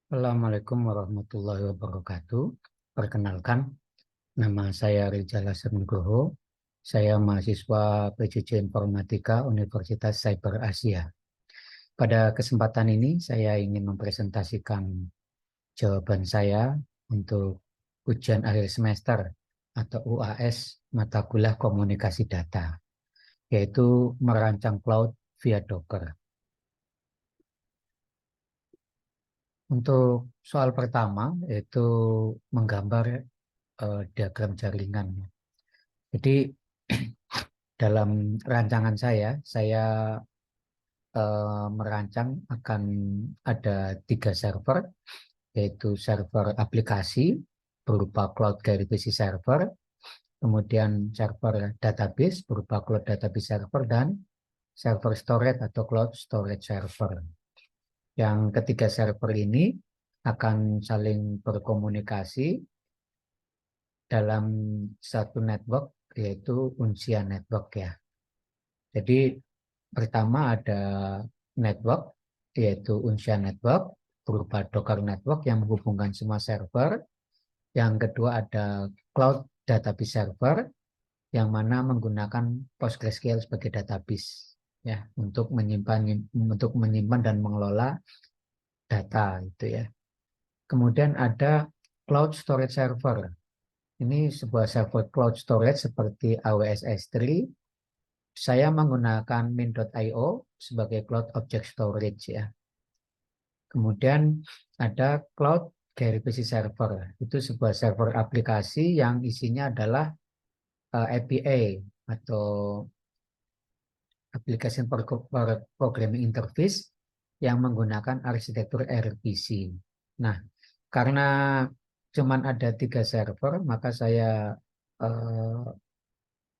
Assalamualaikum warahmatullahi wabarakatuh. Perkenalkan, nama saya Rizal Hasan Nugroho. Saya mahasiswa PJJ Informatika Universitas Cyber Asia. Pada kesempatan ini, saya ingin mempresentasikan jawaban saya untuk ujian akhir semester atau UAS mata kuliah komunikasi data, yaitu merancang cloud via Docker. Untuk soal pertama, yaitu menggambar diagram jaringan. Jadi dalam rancangan saya merancang akan ada 3 server, yaitu server aplikasi berupa cloud gRPC server, kemudian server database berupa cloud database server, dan server storage atau cloud storage server. Yang ketiga server ini akan saling berkomunikasi dalam satu network, yaitu Uncia Network ya. Jadi pertama ada network, yaitu Uncia Network berupa Docker Network yang menghubungkan semua server. Yang kedua ada Cloud Database Server yang mana menggunakan PostgreSQL sebagai database ya untuk menyimpan dan mengelola data itu ya. Kemudian ada Cloud Storage Server. Ini sebuah server cloud storage seperti AWS S3. Saya menggunakan min.io sebagai cloud object storage ya. Kemudian ada cloud gRPC server. Itu sebuah server aplikasi yang isinya adalah API atau Application Programming Interface yang menggunakan arsitektur RPC. Nah, karena cuman ada 3 server, maka saya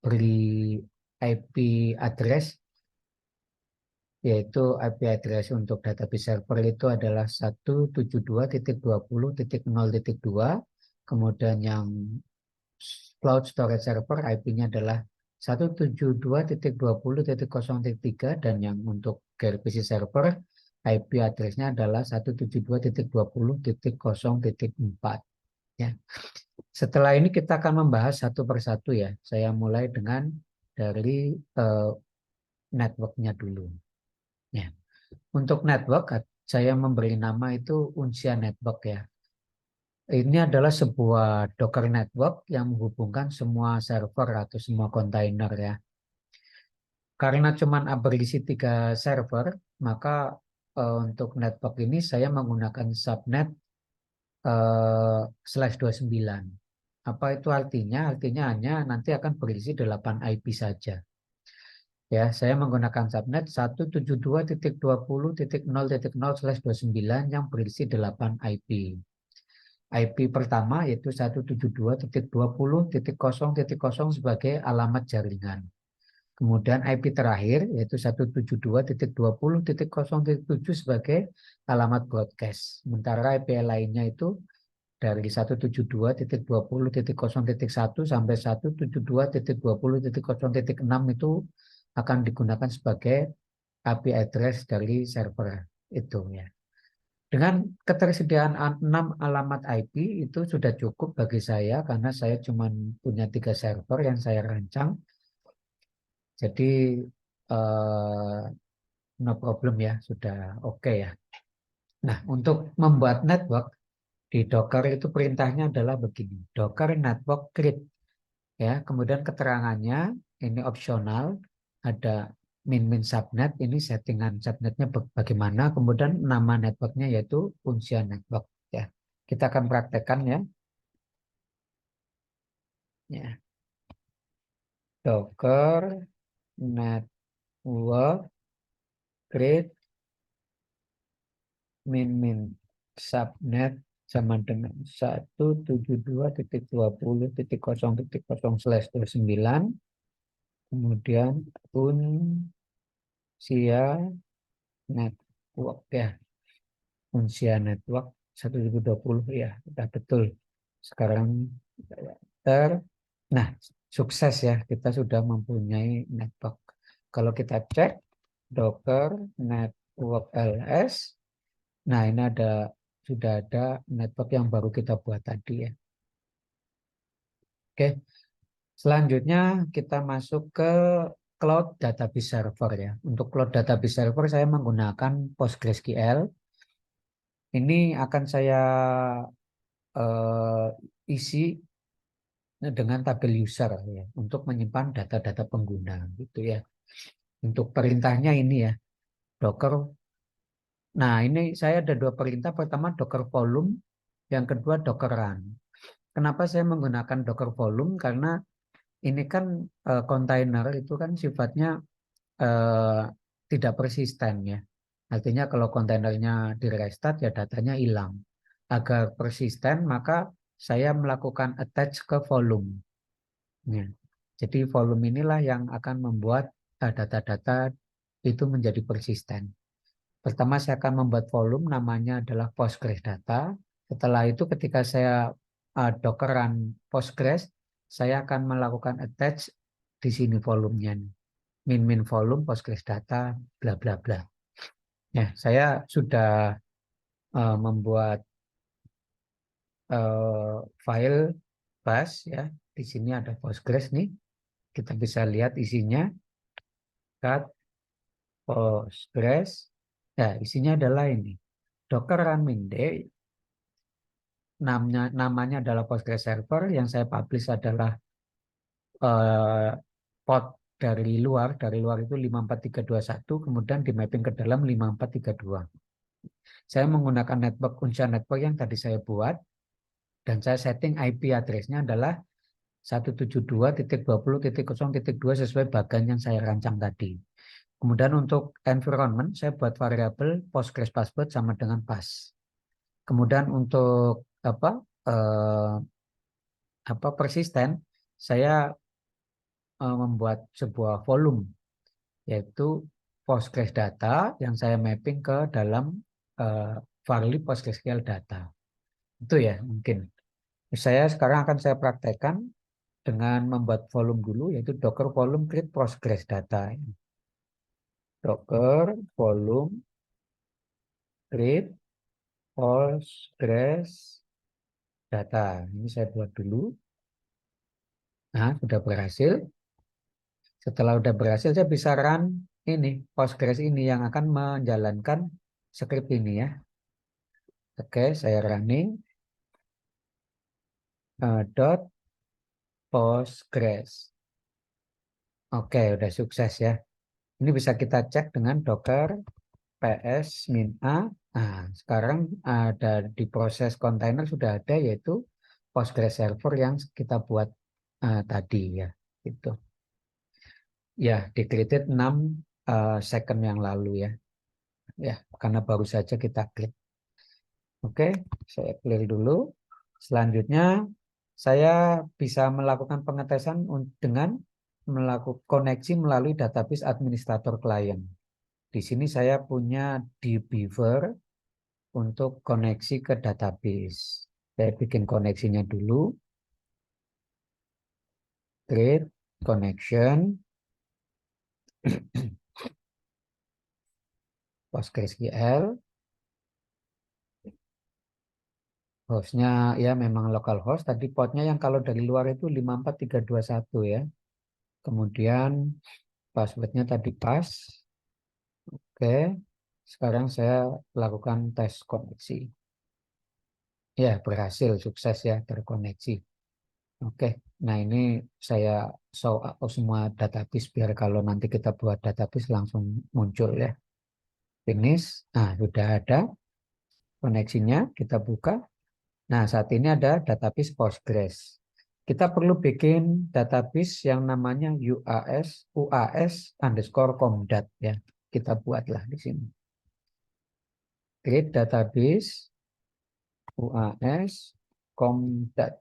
beri IP address, yaitu IP address untuk database server itu adalah 172.20.0.2, kemudian yang cloud storage server IP-nya adalah 172.20.0.3, dan yang untuk gRPC server IP address-nya adalah 172.20.0.4 ya. Setelah ini kita akan membahas satu persatu ya. Saya mulai dengan dari network-nya dulu. Ya. Untuk network, saya memberi nama itu Uncia Network ya. Ini adalah sebuah Docker Network yang menghubungkan semua server atau semua kontainer ya. Karena cuma berisi 3 server, maka untuk network ini saya menggunakan subnet /29. Apa itu artinya? Artinya hanya nanti akan berisi 8 IP saja. Ya, saya menggunakan subnet 172.20.0.0/29 yang berisi 8 IP. IP pertama yaitu 172.20.0.0 sebagai alamat jaringan. Kemudian IP terakhir yaitu 172.20.0.7 sebagai alamat broadcast. Sementara IP lainnya itu dari 172.20.0.1 sampai 172.20.0.6 itu akan digunakan sebagai IP address dari server itu ya. Dengan ketersediaan 6 alamat IP itu sudah cukup bagi saya karena saya cuma punya 3 server yang saya rancang. Jadi no problem ya, sudah oke ya. Nah, untuk membuat network di Docker itu perintahnya adalah begini. Docker network create ya. Kemudian keterangannya ini opsional, ada min subnet, ini settingan subnetnya bagaimana. Kemudian nama networknya yaitu Uncia Network ya. Kita akan praktekkan ya. Ya. Docker network create min subnet sama dengan 172.20.0.0/29, kemudian Uncia Network ya. Uncia Network 1020 ya, sudah betul. Sekarang nah, sukses ya, kita sudah mempunyai network. Kalau kita cek Docker network ls, nah ini ada sudah ada network yang baru kita buat tadi ya. Oke, selanjutnya kita masuk ke Cloud Database Server ya. Untuk Cloud Database Server saya menggunakan PostgreSQL. Ini akan saya isi dengan tabel user ya untuk menyimpan data-data pengguna gitu ya. Untuk perintahnya ini ya, Docker. Nah, ini saya ada dua perintah. Pertama Docker volume, yang kedua Docker run. Kenapa saya menggunakan Docker volume? Karena ini kan kontainer itu kan sifatnya eh, tidak persisten ya. Artinya kalau kontainernya di restart ya datanya hilang. Agar persisten maka saya melakukan attach ke volume. Ya. Jadi volume inilah yang akan membuat data-data itu menjadi persisten. Pertama saya akan membuat volume namanya adalah Postgres data. Setelah itu ketika saya dockeran Postgres, saya akan melakukan attach di sini volumenya. Min volume Postgres data bla bla bla. Ya, saya sudah membuat file bus ya. Di sini ada Postgres nih. Kita bisa lihat isinya cat Postgres. Ya, isinya adalah ini. Docker run Minde, namanya adalah Postgres server, yang saya publish adalah eh, port dari luar itu 54321, kemudian di mapping ke dalam 5432. Saya menggunakan network unsur network yang tadi saya buat, dan saya setting IP address-nya adalah 172.20.0.2 sesuai bagan yang saya rancang tadi. Kemudian untuk environment, saya buat variabel Postgres password sama dengan pas. Kemudian untuk eh, persisten, saya membuat sebuah volume yaitu Postgres data yang saya mapping ke dalam uh, Varli PostgreSQL data. Itu ya mungkin. Saya sekarang akan saya praktekkan dengan membuat volume dulu yaitu Docker volume create Postgres data. Docker volume create Postgres data. Ini saya buat dulu. Nah, sudah berhasil. Setelah sudah berhasil, saya bisa run ini, Postgres ini yang akan menjalankan script ini ya. Oke, saya running dot Postgres. Oke, udah sukses ya. Ini bisa kita cek dengan docker ps min a. Nah, sekarang ada di proses kontainer sudah ada yaitu Postgres server yang kita buat tadi ya. Itu. Ya, dikritik 6 second yang lalu ya. Ya, karena baru saja kita klik. Oke, saya clear dulu. Selanjutnya, saya bisa melakukan pengetesan dengan melakukan koneksi melalui database administrator klien. Di sini saya punya dbeaver untuk koneksi ke database. Saya bikin koneksinya dulu. Create connection. PostgreSQL. Hostnya ya memang localhost. Tadi portnya yang kalau dari luar itu 54321 ya. Kemudian passwordnya tadi pas. Oke, sekarang saya lakukan tes koneksi. Ya, berhasil, sukses ya, terkoneksi. Oke, nah ini saya show semua database biar kalau nanti kita buat database langsung muncul ya. Finish, nah sudah ada koneksinya, kita buka. Nah, saat ini ada database Postgres. Kita perlu bikin database yang namanya UAS underscore comdat ya. Kita buatlah di sini. Create database UAS comdat.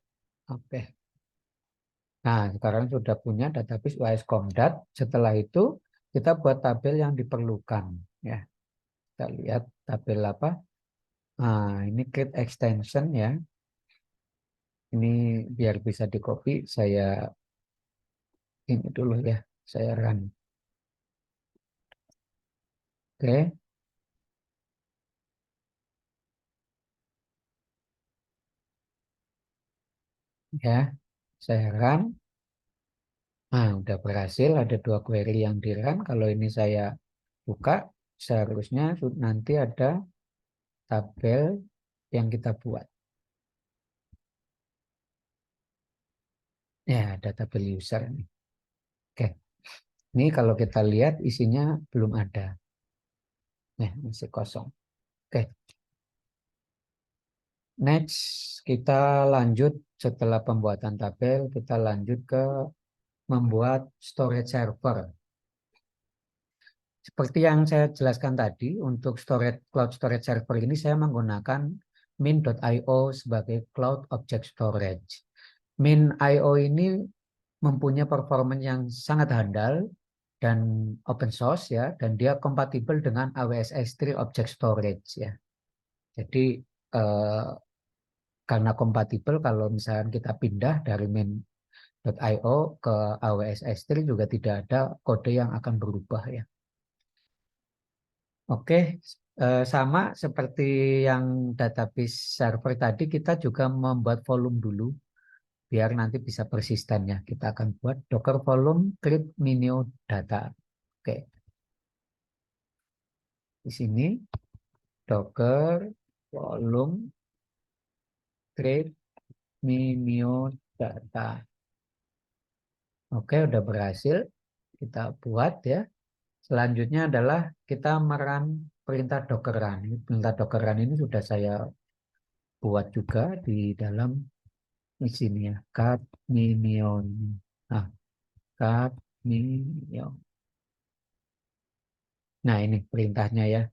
Oke. Nah, sekarang sudah punya database UAS comdat. Setelah itu kita buat tabel yang diperlukan ya. Kita lihat tabel apa? Nah, ini create extension ya. Ini biar bisa di copy, saya ini dulu ya, saya run. Oke, Ya, saya run. Nah, udah berhasil. Ada 2 query yang di run. Kalau ini saya buka, seharusnya nanti ada tabel yang kita buat. Ya, ada tabel user ini. Oke, ini kalau kita lihat isinya belum ada. Nah, masih kosong. Oke, next kita lanjut setelah pembuatan tabel, kita lanjut ke membuat storage server. Seperti yang saya jelaskan tadi, untuk cloud storage server ini saya menggunakan min.io sebagai cloud object storage. Min.io ini mempunyai performa yang sangat handal dan open source ya, dan dia kompatibel dengan AWS S3 Object Storage ya. Jadi eh, karena kompatibel, kalau misalnya kita pindah dari min.io ke AWS S3 juga tidak ada kode yang akan berubah ya. Oke, sama seperti yang database server tadi, kita juga membuat volume dulu biar nanti bisa persisten ya. Kita akan buat docker volume create minio data. Oke, di sini docker volume create minio data. Oke, udah berhasil kita buat ya. Selanjutnya adalah kita merun perintah docker run. Perintah docker run ini sudah saya buat juga di dalam di sini ya, cat minion. Nah, cat minion. Nah, ini perintahnya ya.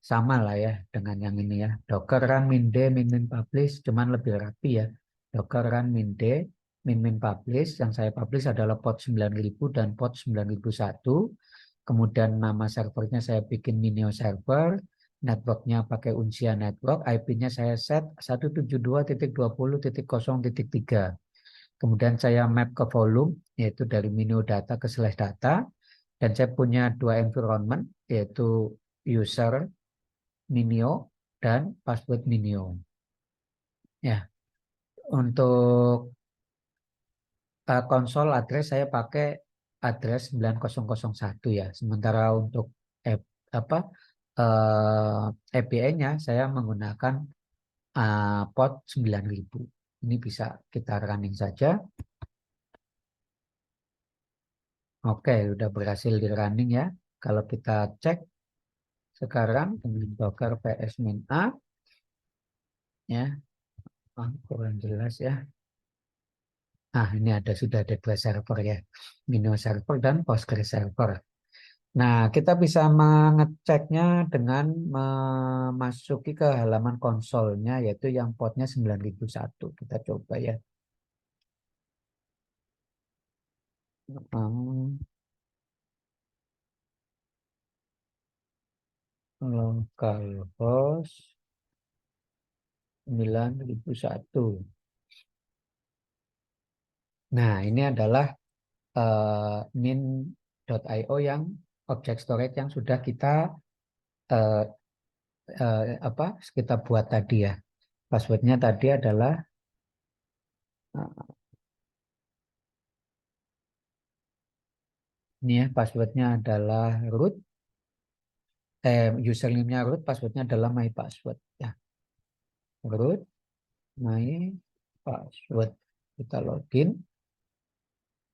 Sama lah ya dengan yang ini ya. Docker run min d min min publish, cuman lebih rapi ya. Docker run min d min min publish. Yang saya publish adalah port 9000 dan port 9001. Kemudian nama servernya saya bikin Minio server. Networknya pakai Uncia network. IP-nya saya set 172.20.0.3. Kemudian saya map ke volume, yaitu dari Minio data ke slash data. Dan saya punya 2 environment, yaitu user Minio dan password Minio. Ya, untuk konsol address saya pakai address 9001 ya. Sementara untuk apa API-nya saya menggunakan port 9000. Ini bisa kita running saja. Oke, udah berhasil di running ya. Kalau kita cek sekarang dengan docker ps min a ya, kurang jelas ya. Nah, ini sudah ada 2 server ya, Minio server dan Postgres server. Nah, kita bisa mengeceknya dengan memasuki ke halaman konsolnya, yaitu yang portnya 9001. Kita coba ya. Hmm, localhost 9001. Nah, ini adalah min.io yang object storage yang sudah kita eh, apa kita buat tadi ya. Passwordnya tadi adalah eh, ini ya, passwordnya adalah root, username-nya root, passwordnya adalah my password ya. Root my password. Kita login.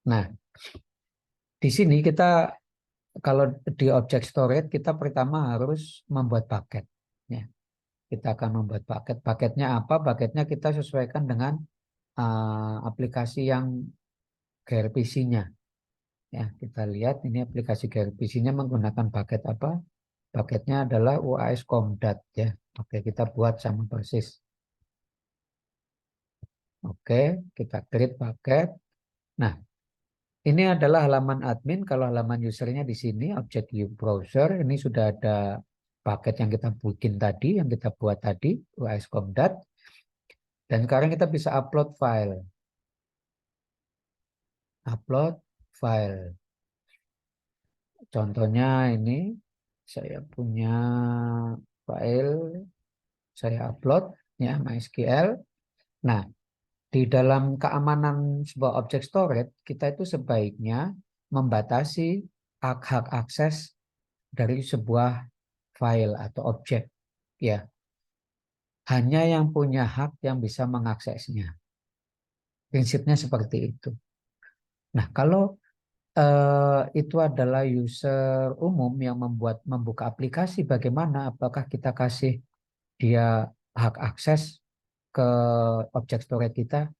Nah, di sini kita kalau di object storage kita pertama harus membuat paket ya. Kita akan membuat paket. Paketnya apa? Paketnya kita sesuaikan dengan aplikasi yang gRPC-nya. Ya, kita lihat ini aplikasi gRPC-nya menggunakan paket apa? Paketnya adalah UAS Comdat ya. Oke, kita buat sama persis. Oke, kita create paket. Nah, ini adalah halaman admin. Kalau halaman usernya di sini, object view browser. Ini sudah ada paket yang kita bikin tadi, yang kita buat tadi, UAS Comdat. Dan sekarang kita bisa upload file. Upload file. Contohnya ini, saya punya file, saya upload ya MySQL. Nah, Di dalam keamanan sebuah objek storage, kita itu sebaiknya membatasi hak-hak akses dari sebuah file atau objek. Ya, hanya yang punya hak yang bisa mengaksesnya. Prinsipnya seperti itu. Nah, kalau itu adalah user umum yang membuka aplikasi, bagaimana? Apakah kita kasih dia hak akses ke objek storage kita?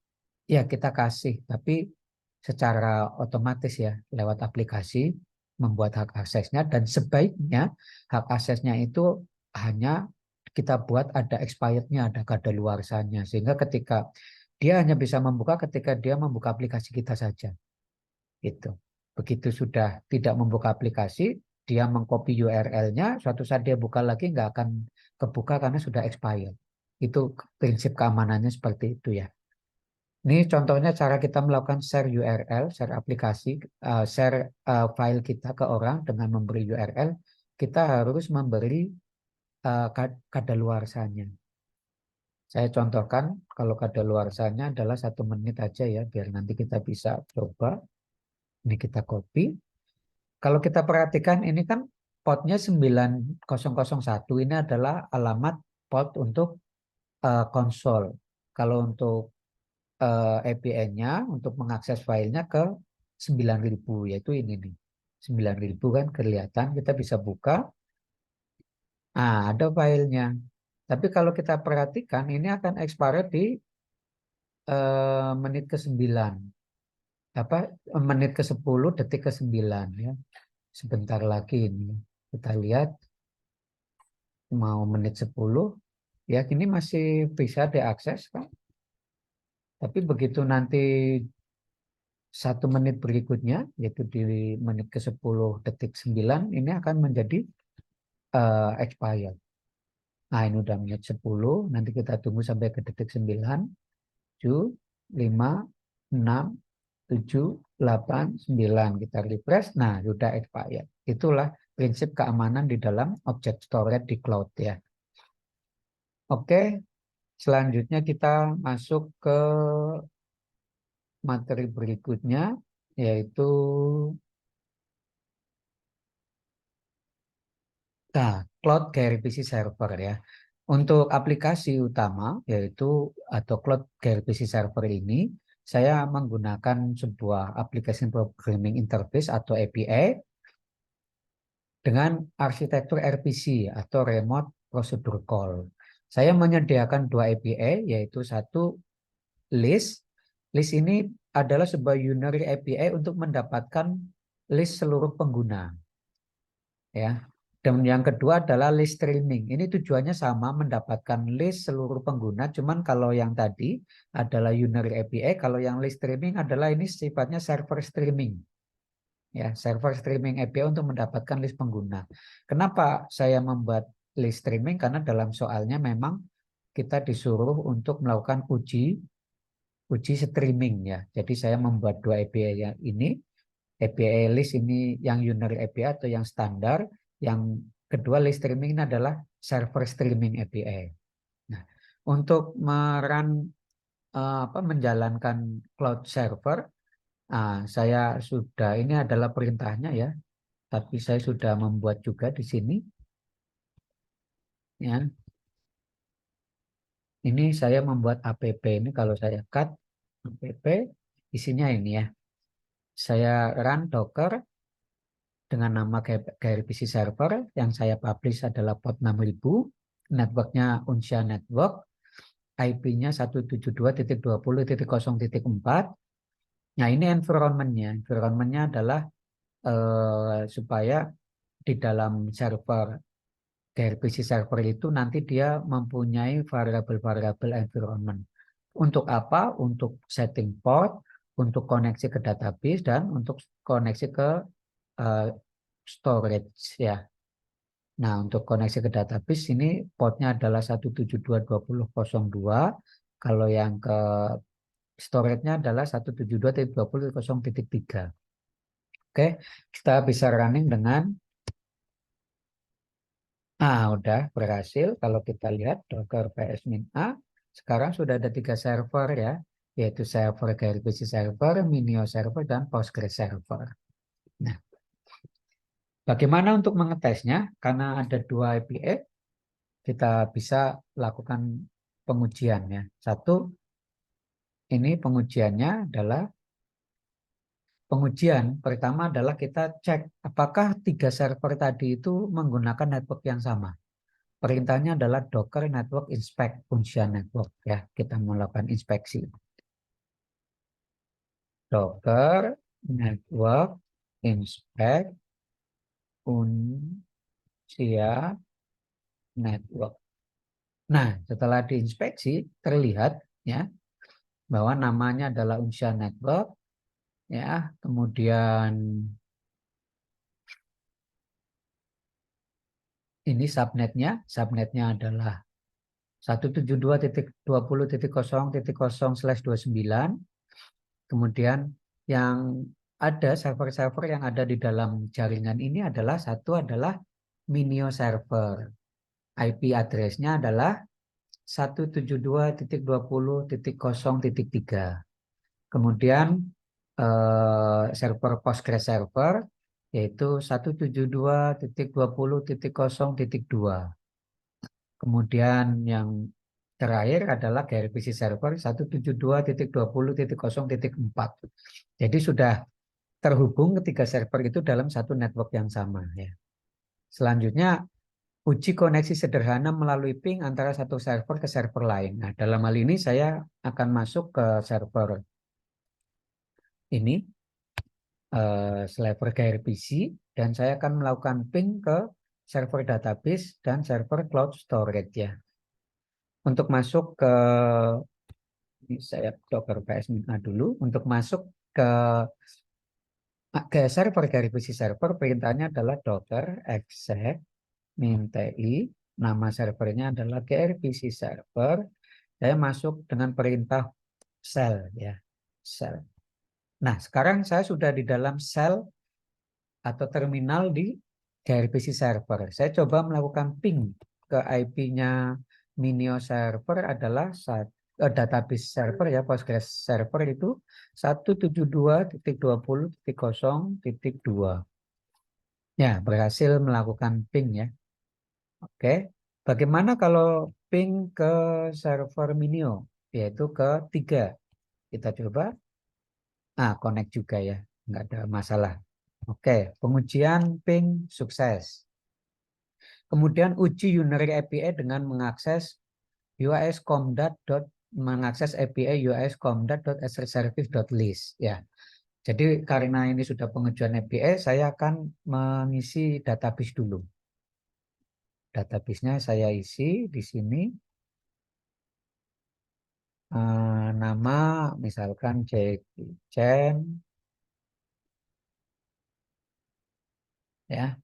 Ya, kita kasih, tapi secara otomatis ya, lewat aplikasi membuat hak aksesnya, dan sebaiknya hak aksesnya itu hanya kita buat ada expirednya, ada kadaluarsanya, sehingga ketika dia hanya bisa membuka ketika dia membuka aplikasi kita saja. Itu. Begitu sudah tidak membuka aplikasi, dia mengcopy URL-nya, suatu saat dia buka lagi nggak akan kebuka karena sudah expired. Itu prinsip keamanannya seperti itu ya. Ini contohnya cara kita melakukan share URL, share aplikasi, share file kita ke orang dengan memberi URL. Kita harus memberi kadaluarsanya. Saya contohkan kalau kadaluarsanya adalah 1 menit aja ya, biar nanti kita bisa coba. Ini kita copy. Kalau kita perhatikan ini kan portnya 9001. Ini adalah alamat port untuk konsol. Kalau untuk APN-nya untuk mengakses filenya ke 9000, yaitu ini nih. 9000 kan kelihatan, kita bisa buka. Nah, ada filenya. Tapi kalau kita perhatikan ini akan expire di menit ke-9. Apa menit ke-10, detik ke-9 ya. Sebentar lagi ini. Kita lihat mau menit 10 ya, ini masih bisa diakses kan. Tapi begitu nanti 1 menit berikutnya, yaitu di menit ke-10 detik 9, ini akan menjadi expired. Nah, ini udah menit 10, nanti kita tunggu sampai ke detik 9, 7, 5, 6, 7, 8, 9. Kita refresh, nah sudah expired. Itulah prinsip keamanan di dalam object storage di cloud ya. Oke, selanjutnya kita masuk ke materi berikutnya, yaitu cloud gRPC server ya. Untuk aplikasi utama yaitu atau cloud gRPC server ini, saya menggunakan sebuah application programming interface atau API dengan arsitektur RPC atau remote procedure call. Saya menyediakan 2 API, yaitu satu list. List ini adalah sebuah unary API untuk mendapatkan list seluruh pengguna. Ya. Dan yang kedua adalah list streaming. Ini tujuannya sama, mendapatkan list seluruh pengguna. Cuman kalau yang tadi adalah unary API, kalau yang list streaming adalah ini sifatnya server streaming. Ya, server streaming API untuk mendapatkan list pengguna. Kenapa saya membuat list streaming? Karena dalam soalnya memang kita disuruh untuk melakukan uji streaming ya. Jadi saya membuat 2 API yang ini. API list ini yang unary API atau yang standar. Yang kedua list streaming ini adalah server streaming API. Nah, untuk menjalankan cloud server, saya sudah, ini adalah perintahnya ya, tapi saya sudah membuat juga di sini. Ya, ini saya membuat app ini, kalau saya cut app, isinya ini ya. Saya run Docker dengan nama gRPC server, yang saya publish adalah port 6000, networknya Unsha Network, IP-nya 172.20.0.4. Nah, ini environment-nya. Environment-nya adalah supaya di dalam server gRPC server itu nanti dia mempunyai variabel-variabel environment. Untuk apa? Untuk setting port, untuk koneksi ke database, dan untuk koneksi ke uh, storage ya. Nah, untuk koneksi ke database ini portnya adalah 172.20.02. Kalau yang ke storage-nya adalah 172.20.0.3. Oke, kita bisa running dengan udah berhasil. Kalau kita lihat Docker PS-A, sekarang sudah ada 3 server ya. yaitu server gRPC server, Minio server, dan Postgres server. Nah, bagaimana untuk mengetesnya? Karena ada dua API, kita bisa lakukan pengujian ya. Satu, ini pengujiannya adalah pengujian pertama adalah kita cek apakah tiga server tadi itu menggunakan network yang sama. Perintahnya adalah docker network inspect function network ya. Kita melakukan inspeksi. Docker network inspect function network. Nah, setelah diinspeksi terlihat ya bahwa namanya adalah Unsha Network ya, kemudian ini subnetnya adalah 172.20.0.0/29. Kemudian yang ada server-server yang ada di dalam jaringan ini adalah satu adalah Minio server. IP address-nya adalah 172.20.0.3. Kemudian server Postgres server yaitu 172.20.0.2. Kemudian yang terakhir adalah gRPC server 172.20.0.4. Jadi sudah terhubung ketiga server itu dalam satu network yang sama ya. Selanjutnya uji koneksi sederhana melalui ping antara satu server ke server lain. Nah, dalam hal ini saya akan masuk ke server ini, server gRPC, dan saya akan melakukan ping ke server database dan server cloud storage ya. Untuk masuk ke ini saya docker ps-a dulu. Untuk masuk ke server gRPC server, perintahnya adalah docker exec min-ti, nama servernya adalah gRPC server. Saya masuk dengan perintah shell ya, shell. Nah, sekarang saya sudah di dalam shell atau terminal di gRPC server. Saya coba melakukan ping ke IP-nya Minio server adalah database server ya, Postgres server itu 172.20.0.2. Ya, berhasil melakukan ping ya. Oke. Bagaimana kalau ping ke server Minio? Yaitu ke 3. Kita coba. Connect juga ya. Nggak ada masalah. Oke, pengujian ping sukses. Kemudian uji unary API dengan mengakses mengakses API uscomdat.service.list ya. Jadi karena ini sudah pengujian API, saya akan mengisi database dulu. Database-nya saya isi di sini. Nama misalkan Jackie Chan ya,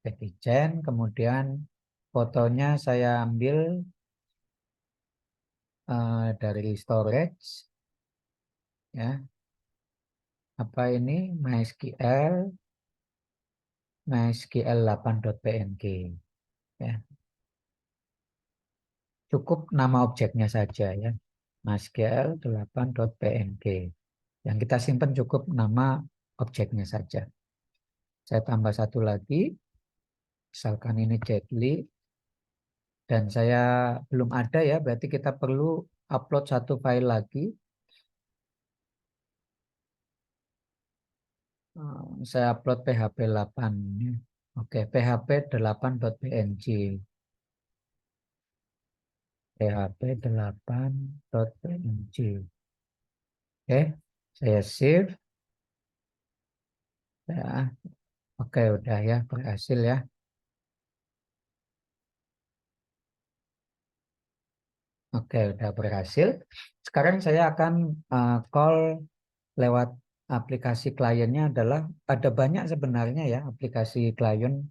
Jackie Chan, kemudian fotonya saya ambil dari storage ya. Apa ini? MySQL 8.png ya. Cukup nama objeknya saja ya. MySQL 8.png. Yang kita simpan cukup nama objeknya saja. Saya tambah satu lagi. Misalkan ini Jetly. Dan saya belum ada ya, berarti kita perlu upload satu file lagi. Saya upload PHP 8. Oke, PHP 8.png. PHP 8.png. Oke, saya save. Ya, oke, udah ya, berhasil ya. Oke, udah berhasil. Sekarang saya akan call lewat aplikasi kliennya adalah ada banyak sebenarnya ya aplikasi klien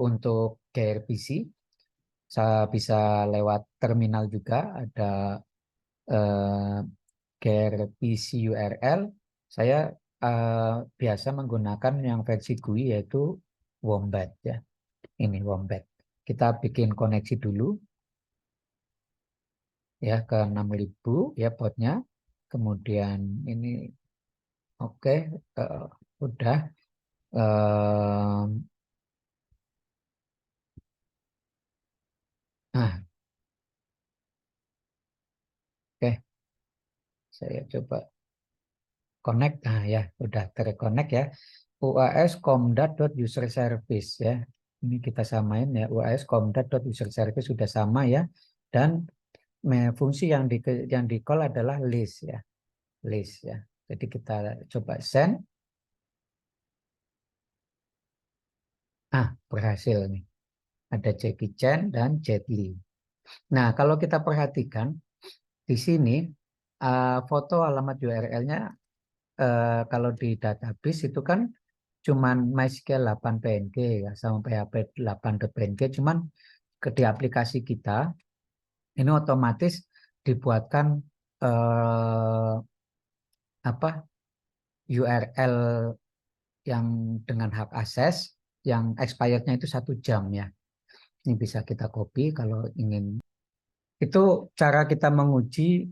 untuk gRPC. Saya bisa lewat terminal juga ada gRPC URL. Saya biasa menggunakan yang versi GUI yaitu Wombat ya. Ini Wombat. Kita bikin koneksi dulu. ya ke 6.000 ya potnya. Kemudian ini oke, udah. Eh, nah, oke, saya coba connect. Nah ya, udah terconnect ya. UAS Comdat.user service ya. Ini kita samain ya. UAS Comdat.user service sudah sama ya. Dan fungsi yang di call adalah list ya. List ya. Jadi kita coba send. Ah, berhasil nih. Ada Jackie Chan dan Jet Li. Nah, kalau kita perhatikan di sini foto alamat URL-nya kalau di database itu kan cuman MySQL 8 PNG ya sama PHP 8.png, cuman di aplikasi kita ini otomatis dibuatkan eh, apa URL yang dengan hak akses yang expirednya itu 1 jam ya. Ini bisa kita copy kalau ingin. Itu cara kita menguji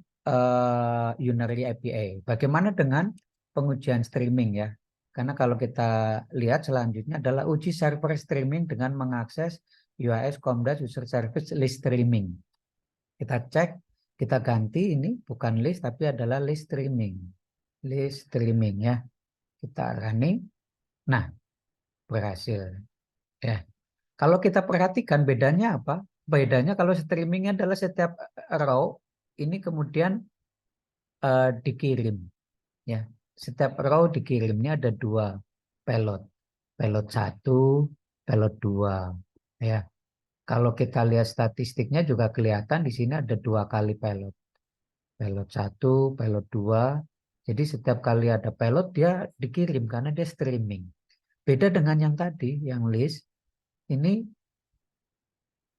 Unary API. Bagaimana dengan pengujian streaming ya? Karena kalau kita lihat selanjutnya adalah uji server streaming dengan mengakses UAS Comdat User Service List Streaming. Kita cek, kita ganti ini bukan list tapi adalah list streaming. List streaming ya. Kita running. Nah, berhasil ya. Kalau kita perhatikan bedanya apa? Bedanya kalau streaming adalah setiap row ini kemudian dikirim ya. Setiap row dikirimnya ada 2 payload. Payload 1, payload 2 ya. Kalau kita lihat statistiknya juga kelihatan di sini ada 2 kali payload. Payload 1, payload 2. Jadi setiap kali ada payload dia dikirim karena dia streaming. Beda dengan yang tadi, yang list, ini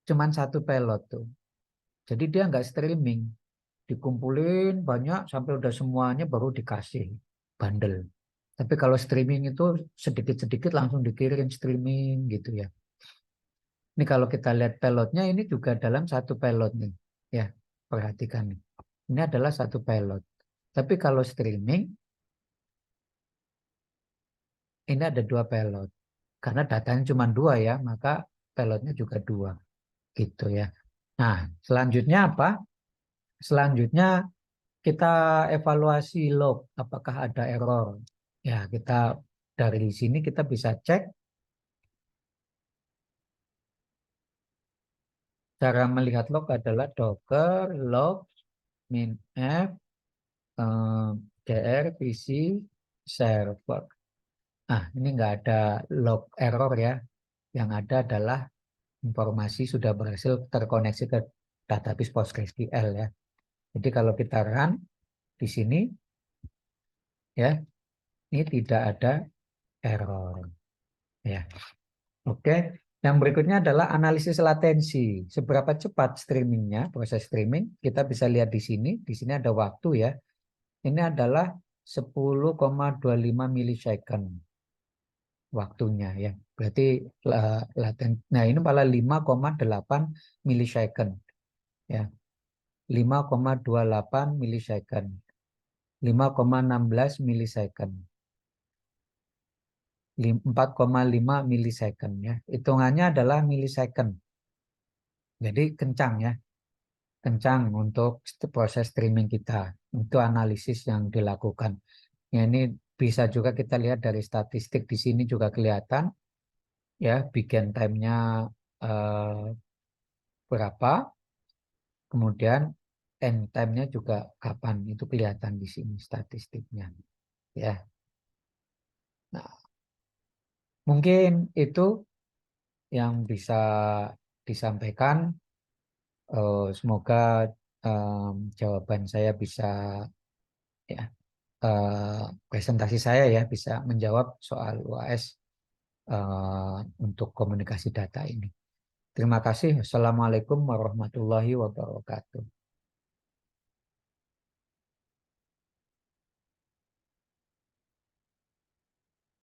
cuma 1 payload tuh. Jadi dia nggak streaming. Dikumpulin banyak sampai udah semuanya baru dikasih bundle. Tapi kalau streaming itu sedikit-sedikit langsung dikirim streaming gitu ya. Ini kalau kita lihat payloadnya ini juga dalam 1 payload nih. Ya, perhatikan nih. Ini adalah 1 payload. Tapi kalau streaming ini ada 2 payload. Karena datanya cuma 2 ya, maka payloadnya juga 2 gitu ya. Nah, selanjutnya apa? Selanjutnya kita evaluasi log, apakah ada error. Ya, kita dari sini kita bisa cek cara melihat log adalah docker log min f dr pc server. Ah, ini nggak ada log error ya. Yang ada adalah informasi sudah berhasil terkoneksi ke database PostgreSQL ya. Jadi kalau kita run di sini ya, ini tidak ada error ya. Oke, yang berikutnya adalah analisis latensi. Seberapa cepat streamingnya, proses streaming, kita bisa lihat di sini. Di sini ada waktu ya. Ini adalah 10,25 millisecond waktunya ya. Berarti laten. Nah, ini malah 5,8 millisecond ya. 5,28 millisecond. 5,16 millisecond. 4,5 millisecond ya. Hitungannya adalah millisecond. Jadi kencang ya. Kencang untuk proses streaming kita. Itu analisis yang dilakukan. Ya, ini bisa juga kita lihat dari statistik di sini juga kelihatan ya begin time-nya eh, berapa, kemudian end time-nya juga kapan, itu kelihatan di sini statistiknya ya. Nah, mungkin itu yang bisa disampaikan. Semoga jawaban saya bisa ya presentasi saya ya bisa menjawab soal UAS untuk komunikasi data ini. Terima kasih. Assalamualaikum warahmatullahi wabarakatuh.